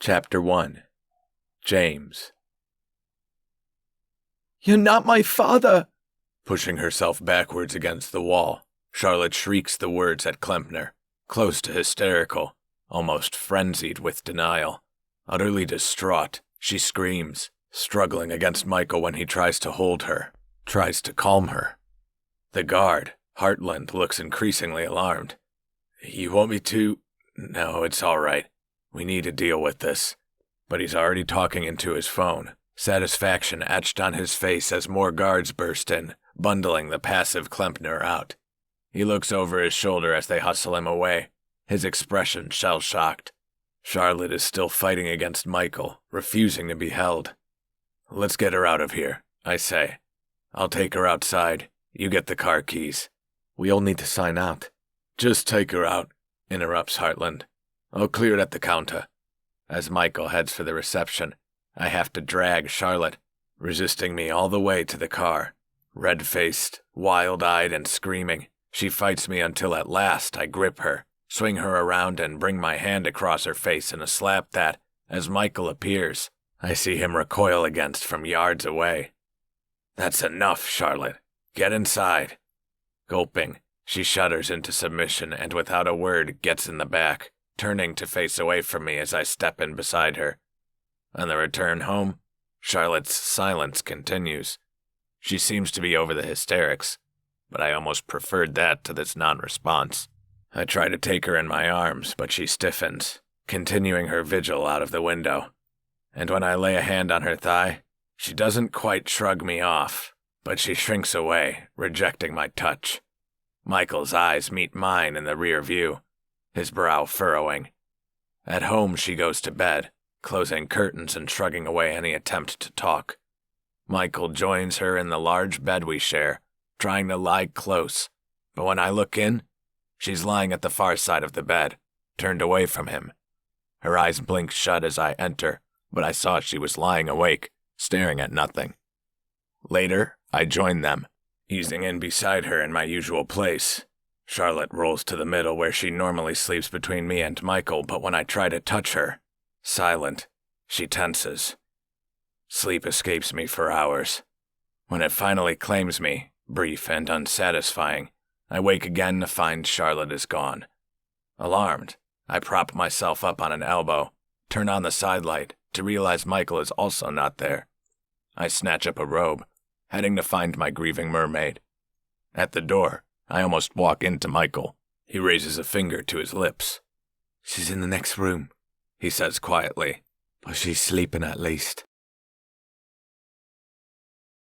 Chapter 1. James. "You're not my father!" Pushing herself backwards against the wall, Charlotte shrieks the words at Klempner, close to hysterical, almost frenzied with denial. Utterly distraught, she screams, struggling against Michael when he tries to hold her, tries to calm her. The guard, Heartland, looks increasingly alarmed. "You want me to? No, it's all right. We need to deal with this." But he's already talking into his phone, satisfaction etched on his face as more guards burst in, bundling the passive Klempner out. He looks over his shoulder as they hustle him away, his expression shell-shocked. Charlotte is still fighting against Michael, refusing to be held. "Let's get her out of here," I say. "I'll take her outside. You get the car keys." "We all need to sign out." "Just take her out," interrupts Heartland. "I'll clear it at the counter." As Michael heads for the reception, I have to drag Charlotte, resisting me all the way to the car. Red-faced, wild-eyed, and screaming, she fights me until at last I grip her, swing her around, and bring my hand across her face in a slap that, as Michael appears, I see him recoil against from yards away. "That's enough, Charlotte. Get inside." Gulping, she shudders into submission and without a word gets in the back, turning to face away from me as I step in beside her. On the return home, Charlotte's silence continues. She seems to be over the hysterics, but I almost preferred that to this non-response. I try to take her in my arms, but she stiffens, continuing her vigil out of the window. And when I lay a hand on her thigh, she doesn't quite shrug me off, but she shrinks away, rejecting my touch. Michael's eyes meet mine in the rear view, his brow furrowing. At home, she goes to bed, closing curtains and shrugging away any attempt to talk. Michael joins her in the large bed we share, trying to lie close, but when I look in, she's lying at the far side of the bed, turned away from him. Her eyes blink shut as I enter, but I saw she was lying awake, staring at nothing. Later, I join them, easing in beside her in my usual place. Charlotte rolls to the middle where she normally sleeps between me and Michael, but when I try to touch her, silent, she tenses. Sleep escapes me for hours. When it finally claims me, brief and unsatisfying, I wake again to find Charlotte is gone. Alarmed, I prop myself up on an elbow, turn on the sidelight to realize Michael is also not there. I snatch up a robe, heading to find my grieving mermaid. At the door, I almost walk into Michael. He raises a finger to his lips. "She's in the next room," he says quietly. "but she's sleeping at least."